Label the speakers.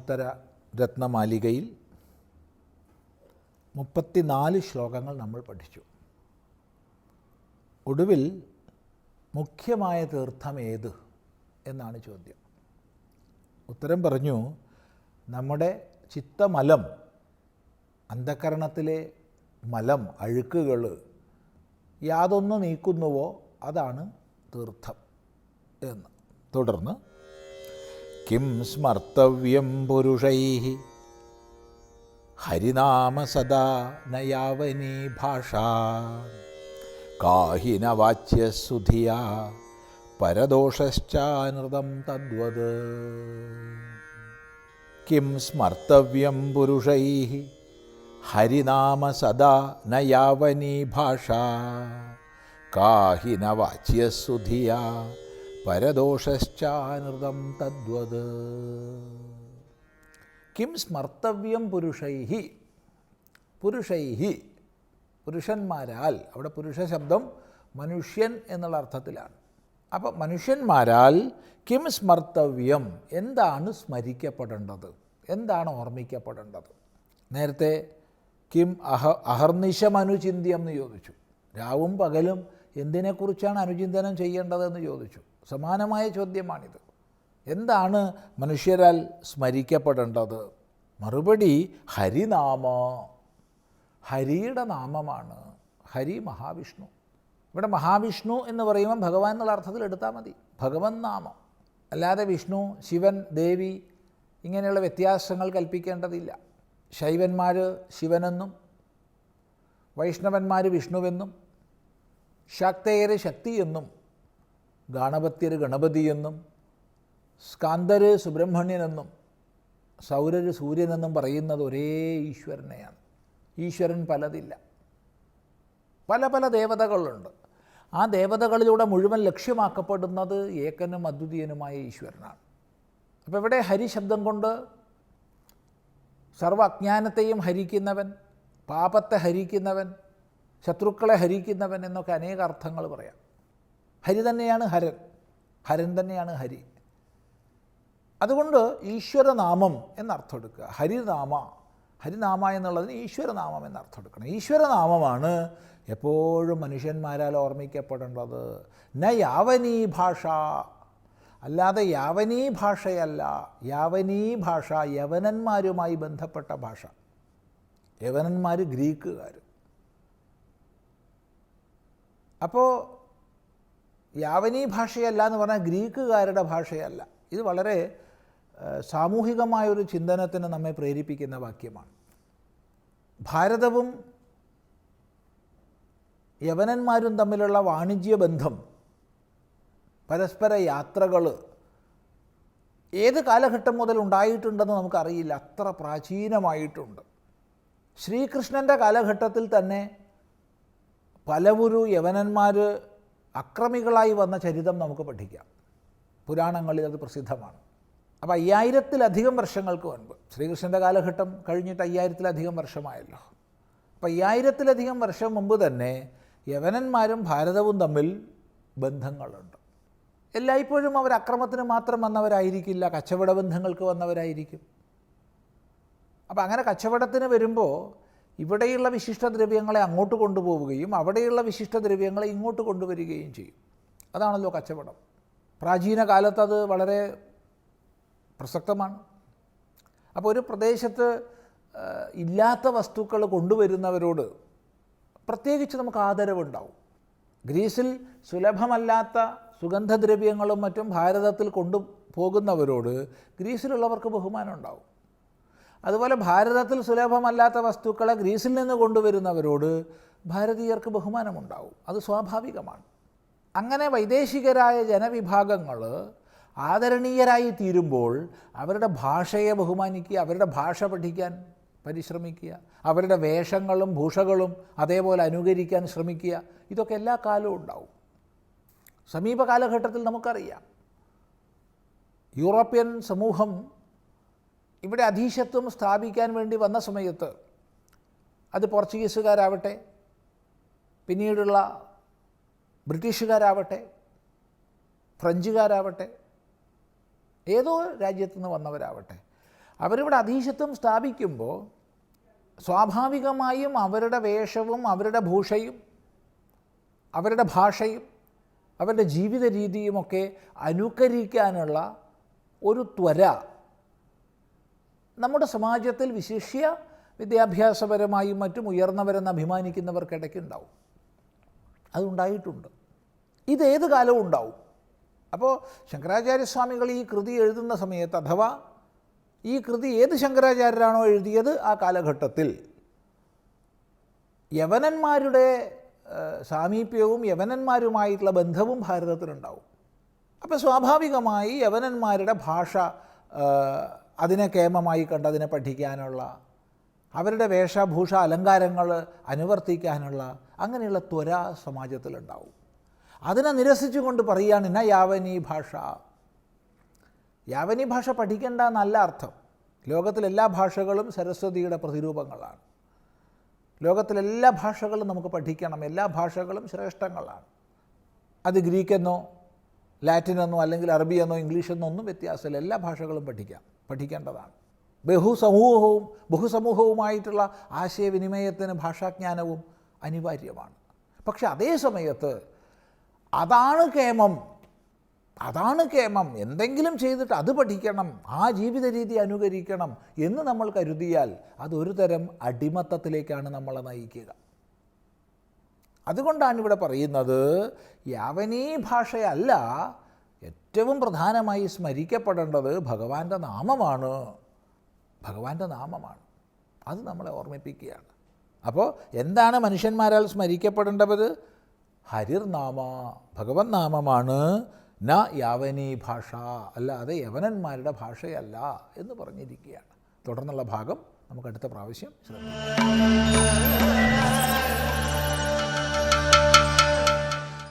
Speaker 1: ബ്രഹ്മോത്തര രത്നമാലികയിൽ 34 ശ്ലോകങ്ങൾ നമ്മൾ പഠിച്ചു. ഒടുവിൽ മുഖ്യമായ തീർത്ഥം ഏത് എന്നാണ് ചോദ്യം. ഉത്തരം പറഞ്ഞു, നമ്മുടെ ചിത്തമലം, അന്ധകരണത്തിലെ മലം, അഴുക്കുകൾ യാതൊന്ന് നീക്കുന്നുവോ അതാണ് തീർത്ഥം എന്ന്. തുടർന്ന് കിം സ്മർത്തവ്യം പുരുഷൈഃ ഹരിനാമ സദാ നയാവനീ ഭാഷാ കാഹി ന വാച്യസുധിയാ പരദോഷശ്ചാനൃതം തദ്വത്. കിം സ്മർത്തവ്യം പുരുഷൈഃ ഹരിനാമ സദാ നയാവനീ ഭാഷാ കാഹി ന വാച്യസുധിയാ പരദോഷശ്ചാനൃതം തദ്വത്. കിം സ്മർത്തവ്യം പുരുഷൈഃ, പുരുഷൈഃ പുരുഷന്മാരാൽ, അവിടെ പുരുഷ ശബ്ദം മനുഷ്യൻ എന്നുള്ള അർത്ഥത്തിലാണ്. അപ്പം മനുഷ്യന്മാരാൽ കിം സ്മർത്തവ്യം, എന്താണ് സ്മരിക്കപ്പെടേണ്ടത്, എന്താണ് ഓർമ്മിക്കപ്പെടേണ്ടത്. നേരത്തെ കിം അഹർനിശം അനുചിന്യം എന്ന് ചോദിച്ചു. രാവും പകലും എന്തിനെക്കുറിച്ചാണ് അനുചിന്തനം ചെയ്യേണ്ടതെന്ന് ചോദിച്ചു. സമാനമായ ചോദ്യമാണിത്. എന്താണ് മനുഷ്യരാൽ സ്മരിക്കപ്പെടേണ്ടത്? മറുപടി ഹരിനാമ, ഹരിയുടെ നാമമാണ്. ഹരി മഹാവിഷ്ണു. ഇവിടെ മഹാവിഷ്ണു എന്ന് പറയുമ്പോൾ ഭഗവാൻ എന്നുള്ള അർത്ഥത്തിൽ എടുത്താൽ മതി. ഭഗവൻ നാമം, അല്ലാതെ വിഷ്ണു, ശിവൻ, ദേവി ഇങ്ങനെയുള്ള വ്യത്യാസങ്ങൾ കൽപ്പിക്കേണ്ടതില്ല. ശൈവന്മാർ ശിവനെന്നും വൈഷ്ണവന്മാർ വിഷ്ണുവെന്നും ശാക്തേയർ ശക്തിയെന്നും ഗാണപത്യർ ഗണപതിയെന്നും സ്കാന്ദർ സുബ്രഹ്മണ്യനെന്നും സൗരർ സൂര്യനെന്നും പറയുന്നത് ഒരേ ഈശ്വരനെയാണ്. ഈശ്വരൻ പലതില്ല, പല പല ദേവതകളുണ്ട്. ആ ദേവതകളിലൂടെ മുഴുവൻ ലക്ഷ്യമാക്കപ്പെടുന്നത് ഏകനും അദ്വിതീയനുമായ ഈശ്വരനാണ്. അപ്പോൾ ഇവിടെ ഹരി ശബ്ദം കൊണ്ട് സർവ്വ അജ്ഞാനത്തെയും ഹരിക്കുന്നവൻ, പാപത്തെ ഹരിക്കുന്നവൻ, ശത്രുക്കളെ ഹരിക്കുന്നവൻ എന്നൊക്കെ അനേക അർത്ഥങ്ങൾ പറയാം. ഹരി തന്നെയാണ് ഹരൻ, ഹരൻ തന്നെയാണ് ഹരി. അതുകൊണ്ട് ഈശ്വരനാമം എന്നർത്ഥം എടുക്കുക. ഹരിനാമ, ഹരിനാമ എന്നുള്ളതിന് ഈശ്വരനാമം എന്നർത്ഥം എടുക്കണം. ഈശ്വരനാമമാണ് എപ്പോഴും മനുഷ്യന്മാരാൽ ഓർമ്മിക്കപ്പെടേണ്ടത്. ന യാവനീ ഭാഷ, അല്ലാതെ യാവനീ ഭാഷയല്ല. യാവനീ ഭാഷ യവനന്മാരുമായി ബന്ധപ്പെട്ട ഭാഷ. യവനന്മാർ ഗ്രീക്കുകാർ. അപ്പോൾ യാവനീ ഭാഷയല്ല എന്ന് പറഞ്ഞാൽ ഗ്രീക്കുകാരുടെ ഭാഷയല്ല. ഇത് വളരെ സാമൂഹികമായൊരു ചിന്തനത്തിന് നമ്മെ പ്രേരിപ്പിക്കുന്ന വാക്യമാണ്. ഭാരതവും യവനന്മാരും തമ്മിലുള്ള വാണിജ്യ ബന്ധം, പരസ്പര യാത്രകൾ ഏത് കാലഘട്ടം മുതൽ ഉണ്ടായിട്ടുണ്ടെന്ന് നമുക്കറിയില്ല. അത്ര പ്രാചീനമായിട്ടുണ്ട്. ശ്രീകൃഷ്ണൻ്റെ കാലഘട്ടത്തിൽ തന്നെ പലവുരു യവനന്മാർ അക്രമികളായി വന്ന ചരിതം നമുക്ക് പഠിക്കാം. പുരാണങ്ങളിൽ അത് പ്രസിദ്ധമാണ്. അപ്പോൾ 5000-ലധികം വർഷങ്ങൾക്ക് മുൻപ്, ശ്രീകൃഷ്ണൻ്റെ കാലഘട്ടം കഴിഞ്ഞിട്ട് 5000-ലധികം വർഷമായല്ലോ. അപ്പോൾ 5000-ലധികം വർഷം മുമ്പ് തന്നെ യവനന്മാരും ഭാരതവും തമ്മിൽ ബന്ധങ്ങളുണ്ട്. എല്ലായ്പ്പോഴും അവർ അക്രമത്തിന് മാത്രം വന്നവരായിരിക്കില്ല, കച്ചവട ബന്ധങ്ങൾക്ക് വന്നവരായിരിക്കും. അപ്പോൾ അങ്ങനെ കച്ചവടത്തിന് വരുമ്പോൾ ഇവിടെയുള്ള വിശിഷ്ടദ്രവ്യങ്ങളെ അങ്ങോട്ട് കൊണ്ടുപോവുകയും അവിടെയുള്ള വിശിഷ്ടദ്രവ്യങ്ങളെ ഇങ്ങോട്ട് കൊണ്ടുവരികയും ചെയ്യും. അതാണല്ലോ കച്ചവടം. പ്രാചീന കാലത്ത് അത് വളരെ പ്രസക്തമാണ്. അപ്പോൾ ഒരു പ്രദേശത്ത് ഇല്ലാത്ത വസ്തുക്കൾ കൊണ്ടുവരുന്നവരോട് പ്രത്യേകിച്ച് നമുക്ക് ആദരവുണ്ടാവും. ഗ്രീസിൽ സുലഭമല്ലാത്ത സുഗന്ധദ്രവ്യങ്ങളും മറ്റും ഭാരതത്തിൽ കൊണ്ടുപോകുന്നവരോട് ഗ്രീസിലുള്ളവർക്ക് ബഹുമാനം ഉണ്ടാവും. അതുപോലെ ഭാരതത്തിൽ സുലഭമല്ലാത്ത വസ്തുക്കളെ ഗ്രീസിൽ നിന്ന് കൊണ്ടുവരുന്നവരോട് ഭാരതീയർക്ക് ബഹുമാനമുണ്ടാവും. അത് സ്വാഭാവികമാണ്. അങ്ങനെ വൈദേശികരായ ജനവിഭാഗങ്ങൾ ആദരണീയരായി തീരുമ്പോൾ അവരുടെ ഭാഷയെ ബഹുമാനിക്കുക, അവരുടെ ഭാഷ പഠിക്കാൻ പരിശ്രമിക്കുക, അവരുടെ വേഷങ്ങളും ഭൂഷകളും അതേപോലെ അനുകരിക്കാൻ ശ്രമിക്കുക. ഇതൊക്കെ എല്ലാ കാലവും ഉണ്ടാവും. സമീപ കാലഘട്ടത്തിൽ നമുക്കറിയാം, യൂറോപ്യൻ സമൂഹം ഇവിടെ അധീശത്വം സ്ഥാപിക്കാൻ വേണ്ടി വന്ന സമയത്ത് അത് പോർച്ചുഗീസുകാരാവട്ടെ, പിന്നീടുള്ള ബ്രിട്ടീഷുകാരാവട്ടെ, ഫ്രഞ്ചുകാരാവട്ടെ, ഏതോ രാജ്യത്തു നിന്ന് വന്നവരാവട്ടെ, അവരിവിടെ അധീശത്വം സ്ഥാപിക്കുമ്പോൾ സ്വാഭാവികമായും അവരുടെ വേഷവും അവരുടെ ഭൂഷയും അവരുടെ ഭാഷയും അവരുടെ ജീവിത രീതിയുമൊക്കെ അനുകരിക്കാനുള്ള ഒരു ത്വര നമ്മുടെ സമാജത്തിൽ വിശിഷ്യ വിദ്യാഭ്യാസപരമായും മറ്റും ഉയർന്നവരെന്ന് അഭിമാനിക്കുന്നവർക്കിടയ്ക്ക് ഉണ്ടാവും. അതുണ്ടായിട്ടുണ്ട്. ഇതേത് കാലവും ഉണ്ടാവും. അപ്പോൾ ശങ്കരാചാര്യസ്വാമികൾ ഈ കൃതി എഴുതുന്ന സമയത്ത്, അഥവാ ഈ കൃതി ഏത് ശങ്കരാചാര്യരാണോ എഴുതിയത് ആ കാലഘട്ടത്തിൽ യവനന്മാരുടെ സാമീപ്യവും യവനന്മാരുമായിട്ടുള്ള ബന്ധവും ഭാരതത്തിലുണ്ടാവും. അപ്പോൾ സ്വാഭാവികമായി യവനന്മാരുടെ ഭാഷ അതിനെ കേമമായി കണ്ട് അതിനെ പഠിക്കാനുള്ള, അവരുടെ വേഷഭൂഷ അലങ്കാരങ്ങൾ അനുവർത്തിക്കാനുള്ള അങ്ങനെയുള്ള ത്വര സമാജത്തിലുണ്ടാവും. അതിനെ നിരസിച്ചുകൊണ്ട് പറയുകയാണ് ന യാവനീ ഭാഷ. യാവനീ ഭാഷ പഠിക്കേണ്ട എന്നല്ല അർത്ഥം. ലോകത്തിലെല്ലാ ഭാഷകളും സരസ്വതിയുടെ പ്രതിരൂപങ്ങളാണ്. ലോകത്തിലെല്ലാ ഭാഷകളും നമുക്ക് പഠിക്കണം. എല്ലാ ഭാഷകളും ശ്രേഷ്ഠങ്ങളാണ്. അത് ഗ്രീക്കെന്നോ ലാറ്റിനെന്നോ അല്ലെങ്കിൽ അറബിയെന്നോ ഇംഗ്ലീഷെന്നോ ഒന്നും വ്യത്യാസമില്ല. എല്ലാ ഭാഷകളും പഠിക്കേണ്ടതാണ്. ബഹുസമൂഹവുമായിട്ടുള്ള ആശയവിനിമയത്തിന് ഭാഷാജ്ഞാനവും അനിവാര്യമാണ്. പക്ഷെ അതേ സമയത്ത് അതാണ് കേമം, എന്തെങ്കിലും ചെയ്തിട്ട് അത് പഠിക്കണം, ആ ജീവിത രീതി അനുകരിക്കണം എന്ന് നമ്മൾ കരുതിയാൽ അതൊരു തരം അടിമത്തത്തിലേക്കാണ് നമ്മളെ നയിക്കുക. അതുകൊണ്ടാണ് ഇവിടെ പറയുന്നത് യാവനീ ഭാഷയല്ല ഏറ്റവും പ്രധാനമായി സ്മരിക്കപ്പെടേണ്ടത് ഭഗവാന്റെ നാമമാണ്. അത് നമ്മളെ ഓർമ്മിപ്പിക്കുകയാണ്. അപ്പോൾ എന്താണ് മനുഷ്യന്മാരാൽ സ്മരിക്കപ്പെടേണ്ടത്? ഹരിർനാമ, ഭഗവത് നാമമാണ്. ന യാവനീ ഭാഷ, അല്ലാതെ യവനന്മാരുടെ ഭാഷയല്ല എന്ന് പറഞ്ഞിരിക്കുകയാണ്. തുടർന്നുള്ള ഭാഗം നമുക്ക് അടുത്ത പ്രാവശ്യം ശ്രദ്ധിക്കാം.